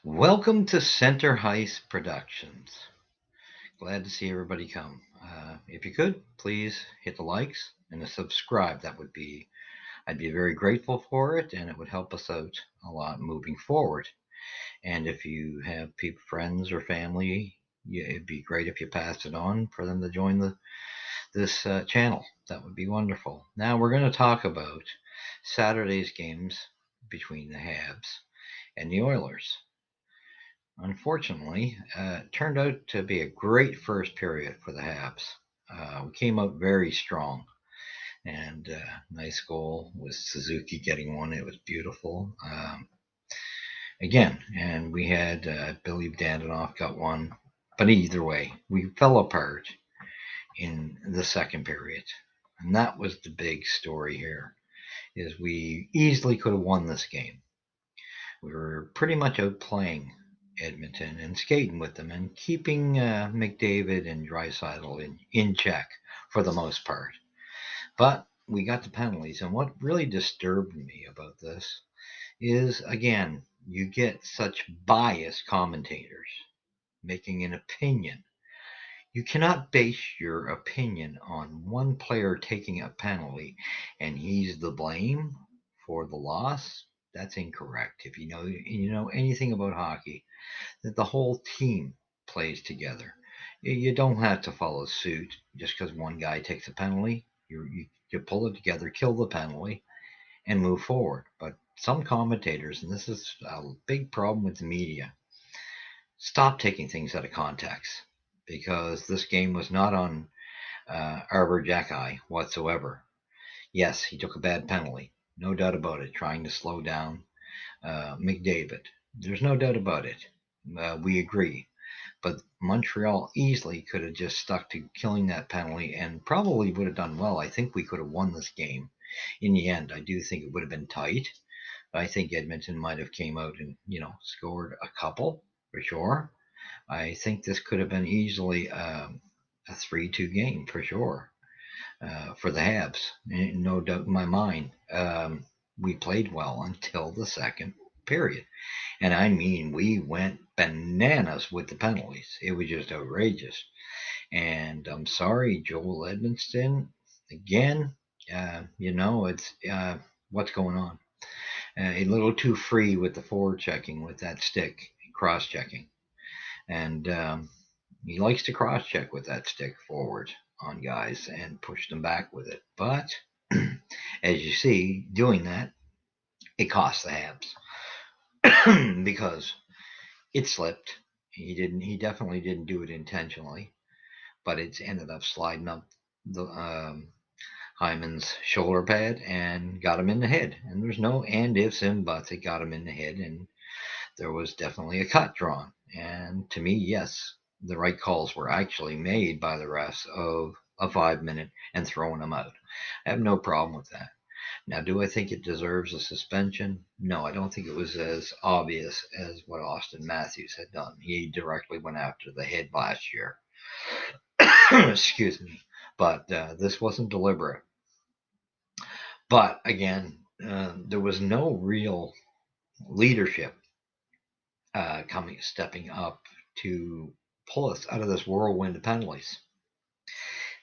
Welcome to Center Heist Productions. Glad to see everybody come. If you could, please hit the likes and the subscribe. I'd be very grateful for it, and it would help us out a lot moving forward. And if you have people, friends, or family, it'd be great if you passed it on for them to join this channel. That would be wonderful. Now we're going to talk about Saturday's games between the Habs and the Oilers. Unfortunately, it turned out to be a great first period for the Habs. We came out very strong, and nice goal with Suzuki getting one. It was beautiful. Again, and we had Billy Dandinoff got one. But either way, we fell apart in the second period. And that was the big story here, is we easily could have won this game. We were pretty much outplaying Edmonton and skating with them and keeping McDavid and Draisaitl in check for the most part. But we got the penalties, and what really disturbed me about this is, again, you get such biased commentators making an opinion. You cannot base your opinion on one player taking a penalty and he's the blame for the loss. That's incorrect. If you know anything about hockey, that the whole team plays together. You don't have to follow suit just because one guy takes a penalty. You pull it together, kill the penalty, and move forward. But some commentators, and this is a big problem with the media, stop taking things out of context, because this game was not on Arbor Jackeye whatsoever. Yes, he took a bad penalty, no doubt about it, trying to slow down McDavid. There's no doubt about it. We agree. But Montreal easily could have just stuck to killing that penalty and probably would have done well. I think we could have won this game. In the end, I do think it would have been tight. I think Edmonton might have came out and, scored a couple for sure. I think this could have been easily a 3-2 game for sure for the Habs. No doubt in my mind. We played well until the second period. And I mean, we went bananas with the penalties. It was just outrageous. And I'm sorry, Joel Edmondson. Again, it's what's going on. A little too free with the forward checking with that stick, cross checking. And he likes to cross check with that stick forward on guys and push them back with it. But as you see, doing that, it cost the Habs because it slipped. He definitely didn't do it intentionally, but it's ended up sliding up the Hyman's shoulder pad and got him in the head. And there's no and ifs and buts. It got him in the head, and there was definitely a cut drawn. And to me, yes, the right calls were actually made by the refs of a 5-minute and throwing him out. I have no problem with that. Now, do I think it deserves a suspension? No, I don't think it was as obvious as what Austin Matthews had done. He directly went after the head last year. Excuse me. But this wasn't deliberate. But again, there was no real leadership stepping up to pull us out of this whirlwind of penalties.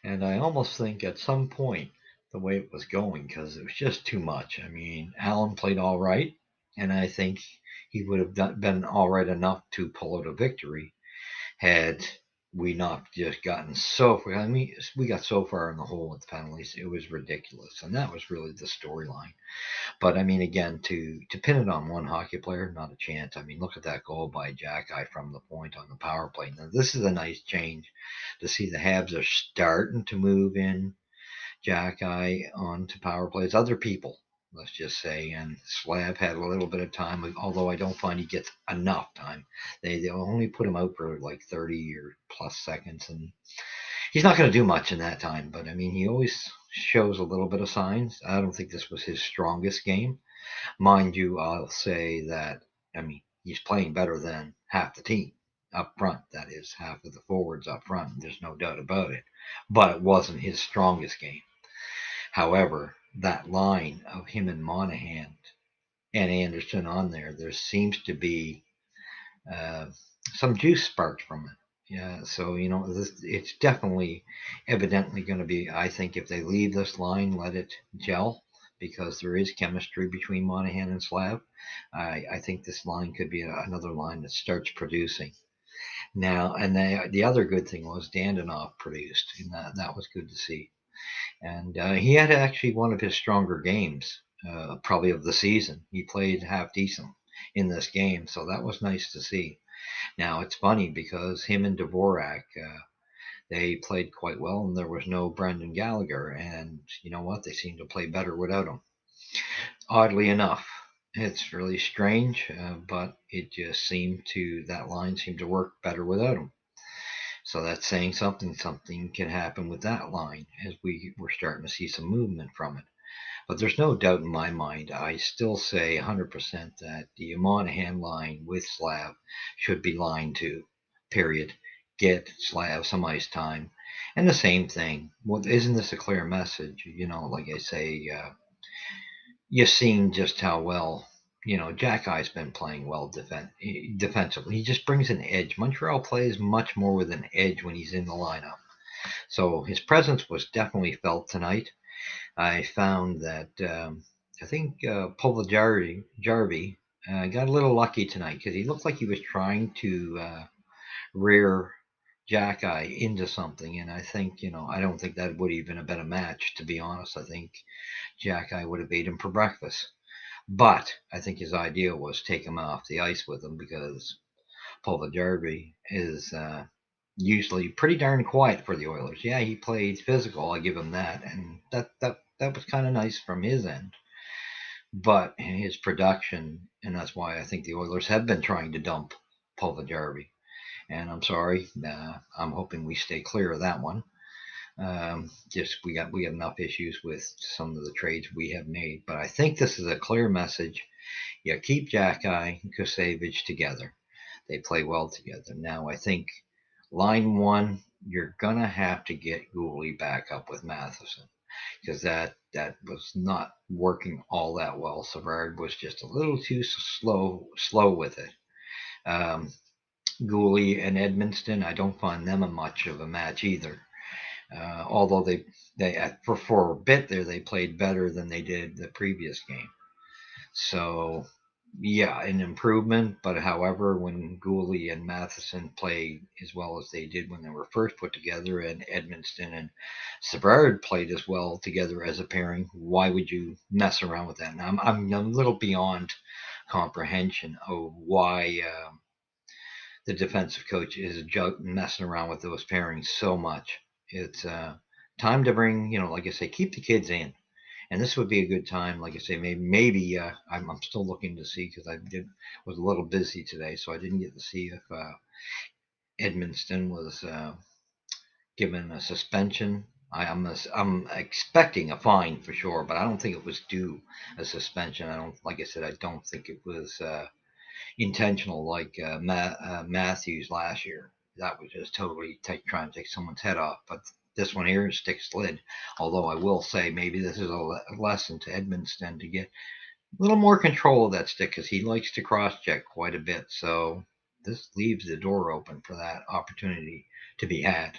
And I almost think at some point, the way it was going, because it was just too much. I mean, Allen played all right, and I think he would have been all right enough to pull out a victory had we not just gotten so far. I mean, we got so far in the hole with the penalties, it was ridiculous, and that was really the storyline. But I mean, again, to pin it on one hockey player, not a chance. I mean, look at that goal by Jackeye from the point on the power play. Now, this is a nice change to see the Habs are starting to move in Jackeye onto power plays. Other people, let's just say, and Slav had a little bit of time, although I don't find he gets enough time. They only put him out for like 30 or plus seconds, and he's not going to do much in that time. But I mean, he always shows a little bit of signs. I don't think this was his strongest game. Mind you, I'll say that, I mean, he's playing better than half the team up front. That is, half of the forwards up front. There's no doubt about it. But it wasn't his strongest game. However, that line of him and Monahan and Anderson on there seems to be uh, some juice sparked from it. Yeah, so it's definitely, evidently going to be. I think if they leave this line, let it gel, because there is chemistry between Monahan and Slav. I think this line could be another line that starts producing now. And the other good thing was Dandanoff produced, and that was good to see. And he had actually one of his stronger games, probably of the season. He played half decent in this game, so that was nice to see. Now it's funny because him and Dvorak, they played quite well, and there was no Brendan Gallagher. And you know what? They seemed to play better without him. Oddly enough, it's really strange, but it just seemed to that line seemed to work better without him. So that's saying something. Something can happen with that line as we're starting to see some movement from it. But there's no doubt in my mind. I still say 100% that the Monahan line with Slav should be line two. Period. Get Slav some ice time. And the same thing. Well, isn't this a clear message? Like I say, you've seen just how well. Jack Eye's been playing well defensively. He just brings an edge. Montreal plays much more with an edge when he's in the lineup. So his presence was definitely felt tonight. I found that I think Jarvie got a little lucky tonight because he looked like he was trying to rear Jackeye into something, and I think I don't think that would even have been a match, to be honest. I think Jackeye would have ate him for breakfast, but I think his idea was take him off the ice with him because Jarvie is usually pretty darn quiet for the Oilers. Yeah, he played physical. I give him that, and that was kind of nice from his end. But his production, and that's why I think the Oilers have been trying to dump Jarvie. And I'm sorry, I'm hoping we stay clear of that one. Just we got enough issues with some of the trades we have made, but I think this is a clear message. You keep Jackeye and Kusevich together. They play well together. Now I think line one, you're gonna have to get Gooley back up with Matheson because that was not working all that well. Savard was just a little too slow with it. Um, Gooley and Edmonston, I don't find them a much of a match either. Although they for a bit there they played better than they did the previous game. So yeah, an improvement. But however, when Gooley and Matheson played as well as they did when they were first put together, and Edmonston and Savard played as well together as a pairing, why would you mess around with that? Now I'm a little beyond comprehension of why the defensive coach is messing around with those pairings so much. It's time to bring, like I say, keep the kids in. And this would be a good time, like I say, maybe I'm still looking to see because was a little busy today, so I didn't get to see if Edmonston was given a suspension. I'm expecting a fine for sure, but I don't think it was due a suspension. Like I said, I don't think it was intentional like Matthews last year. That was just totally trying to take someone's head off. But this one here is stick slid. Although I will say maybe this is a lesson to Edmonston to get a little more control of that stick because he likes to cross check quite a bit. So this leaves the door open for that opportunity to be had.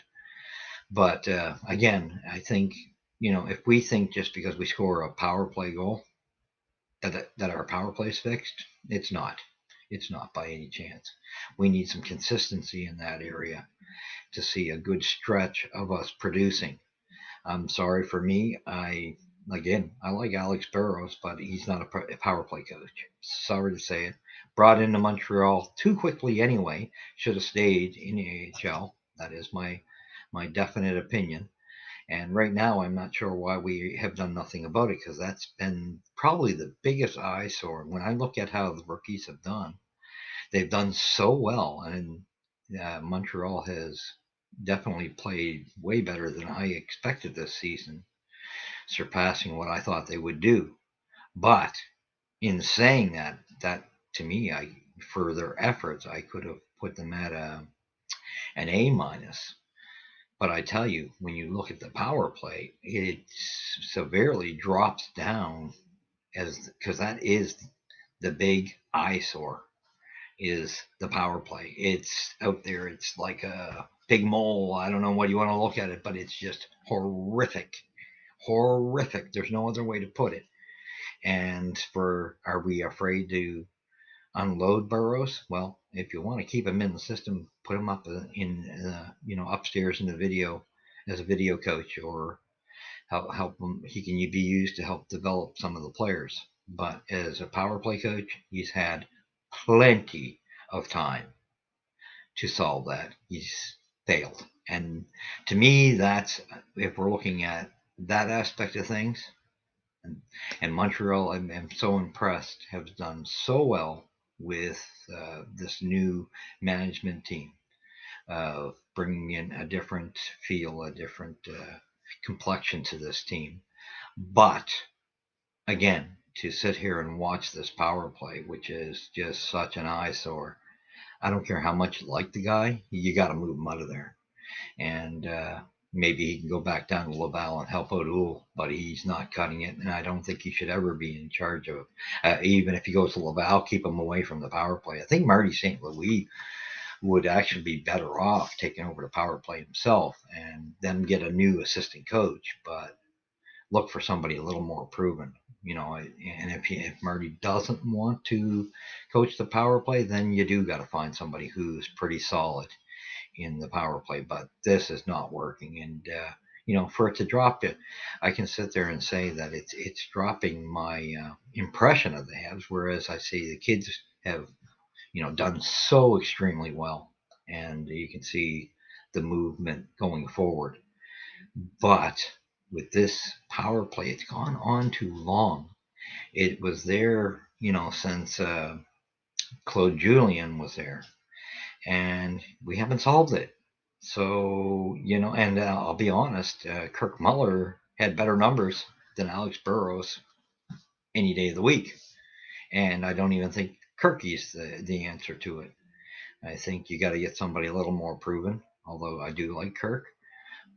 But again, I think if we think just because we score a power play goal that our power play is fixed, it's not. It's not by any chance. We need some consistency in that area to see a good stretch of us producing. I'm sorry for me. I like Alex Burrows, but he's not a power play coach. Sorry to say it. Brought into Montreal too quickly anyway. Should have stayed in the AHL. That is my definite opinion. And right now, I'm not sure why we have done nothing about it because that's been probably the biggest eyesore. When I look at how the rookies have done, they've done so well, and Montreal has definitely played way better than I expected this season, surpassing what I thought they would do. But in saying that to me, for their efforts, I could have put them at an A minus. But I tell you, when you look at the power play, it severely drops down as because that is the big eyesore is the power play. It's out there. It's like a big mole. I don't know what you want to look at it, but it's just horrific. Horrific. There's no other way to put it. And for are we afraid to unload Burrows? Well, if you want to keep him in the system, put him up upstairs in the video as a video coach, or help him. He can be used to help develop some of the players. But as a power play coach, he's had plenty of time to solve that. He's failed, and to me, that's if we're looking at that aspect of things. And Montreal, I'm so impressed, have done so well with this new management team of bringing in a different feel, a different complexion to this team. But again, to sit here and watch this power play, which is just such an eyesore, I don't care how much you like the guy, you got to move him out of there. And maybe he can go back down to Laval and help out Ool, but he's not cutting it, and I don't think he should ever be in charge of. Even if he goes to Laval, keep him away from the power play. I think Marty St. Louis would actually be better off taking over the power play himself and then get a new assistant coach, but look for somebody a little more proven. And if Marty doesn't want to coach the power play, then you do got to find somebody who's pretty solid in the power play, but this is not working. And for it to drop it, I can sit there and say that it's dropping my impression of the Habs. Whereas I see the kids have done so extremely well, and you can see the movement going forward. But with this power play, it's gone on too long. It was there, since Claude Julien was there, and we haven't solved it. So, and I'll be honest, Kirk Muller had better numbers than Alex Burrows any day of the week. And I don't even think Kirky's the answer to it. I think you got to get somebody a little more proven, although I do like Kirk.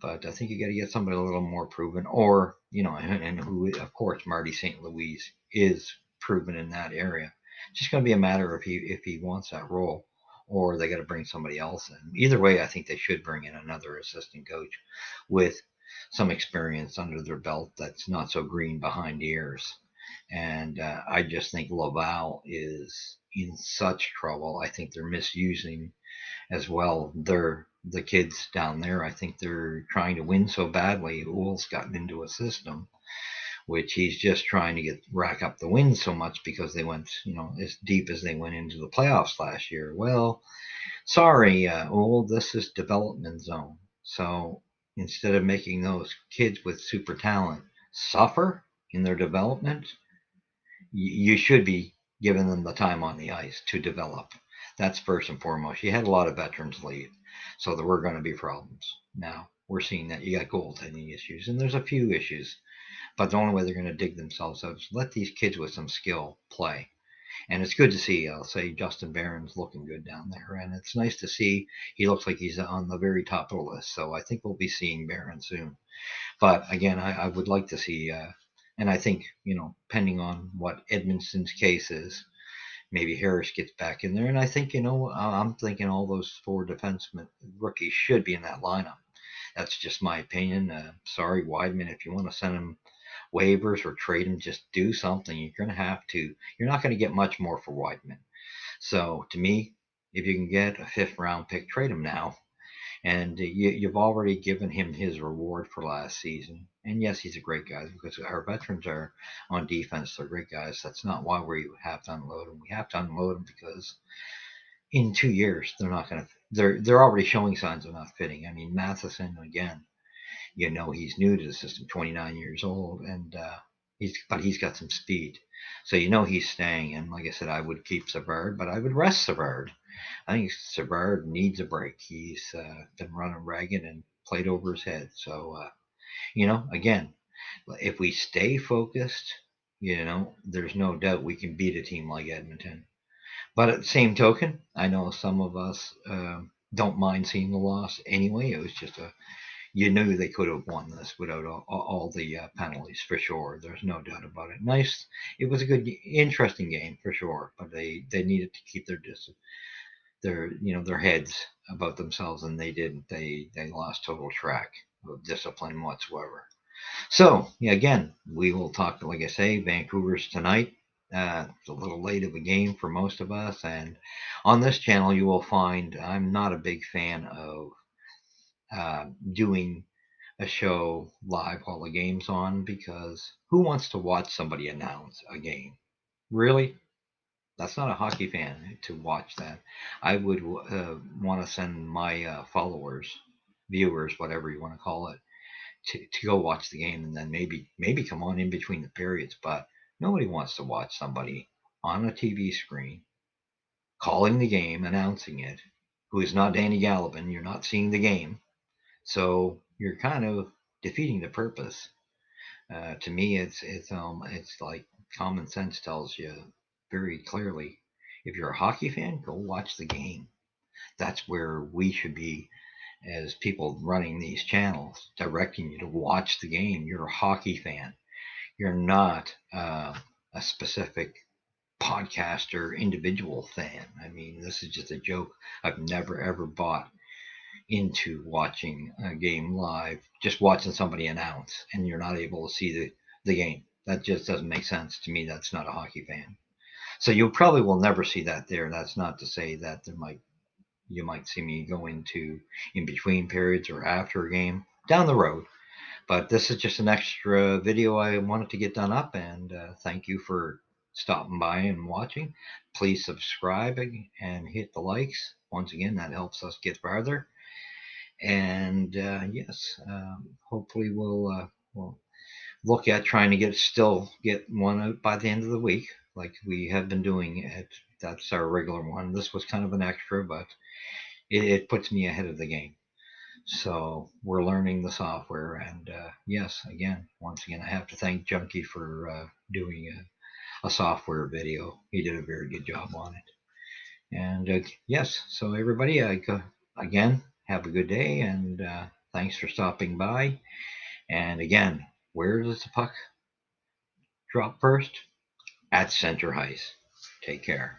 But I think you got to get somebody a little more proven, or, and who, of course, Marty St. Louis is proven in that area. It's just going to be a matter of if he wants that role, or they got to bring somebody else in. Either way, I think they should bring in another assistant coach with some experience under their belt that's not so green behind ears. And I just think Laval is in such trouble. I think they're misusing as well. The kids down there. I think they're trying to win so badly. Ool's gotten into a system which he's just trying to get rack up the wins so much because they went, as deep as they went into the playoffs last year. Well, sorry, Ool, this is development zone. So instead of making those kids with super talent suffer in their development, you should be giving them the time on the ice to develop. That's first and foremost. You had a lot of veterans leave, so there were going to be problems. Now we're seeing that you got goaltending issues, and there's a few issues, but the only way they're going to dig themselves out is let these kids with some skill play. And it's good to see, I'll say, Justin Barron's looking good down there. And it's nice to see he looks like he's on the very top of the list. So I think we'll be seeing Barron soon. But again, I would like to see, and I think, depending on what Edmonton's case is, maybe Harris gets back in there. And I think, I'm thinking all those four defensemen rookies should be in that lineup. That's just my opinion. Sorry, Weidman, if you want to send him waivers or trade him, just do something. You're going to have to. You're not going to get much more for Weidman. So to me, if you can get a fifth round pick, trade him now. And you've already given him his reward for last season. And yes, he's a great guy because our veterans are on defense. They're great guys. That's not why we have to unload them. We have to unload them because in 2 years they're not going to. They're already showing signs of not fitting. I mean, Matheson again. He's new to the system, 29 years old, and he's got some speed. So he's staying. And like I said, I would keep Savard, but I would rest Savard. I think Savard needs a break. He's been running ragged and played over his head. So again, if we stay focused, there's no doubt we can beat a team like Edmonton. But at the same token, I know some of us don't mind seeing the loss anyway. It was just you knew they could have won this without all the penalties for sure. There's no doubt about it. Nice. It was a good, interesting game for sure. But they needed to keep their heads about themselves, and they didn't. They lost total track of discipline whatsoever. So yeah, again, we will talk. Like I say, Vancouver's tonight. It's a little late of a game for most of us, and on this channel you will find I'm not a big fan of doing a show live while the game's on, because who wants to watch somebody announce a game? Really? That's not a hockey fan to watch that. I would want to send my followers, viewers, whatever you want to call it, to go watch the game, and then maybe come on in between the periods. But nobody wants to watch somebody on a TV screen calling the game, announcing it, who is not Danny Gallivan. You're not seeing the game, so you're kind of defeating the purpose. To me, it's like common sense tells you very clearly. If you're a hockey fan, go watch the game. That's where we should be as people running these channels, directing you to watch the game. You're a hockey fan. You're not a specific podcast or individual fan. I mean, this is just a joke. I've never ever bought into watching a game live, just watching somebody announce, and you're not able to see the game. That just doesn't make sense to me. That's not a hockey fan. So you probably will never see that there. That's not to say that you might see me go into in between periods or after a game down the road. But this is just an extra video I wanted to get done up, and thank you for stopping by and watching. Please subscribe and hit the likes. Once again, that helps us get farther. And yes, hopefully we'll look at trying to get one out by the end of the week, like we have been doing it. That's our regular one. This was kind of an extra, but it puts me ahead of the game. So we're learning the software, and yes, once again, I have to thank Junkie for doing a software video. He did a very good job on it. And yes, so everybody, again, have a good day, and thanks for stopping by. And again, where does the puck drop first? At center ice. Take care.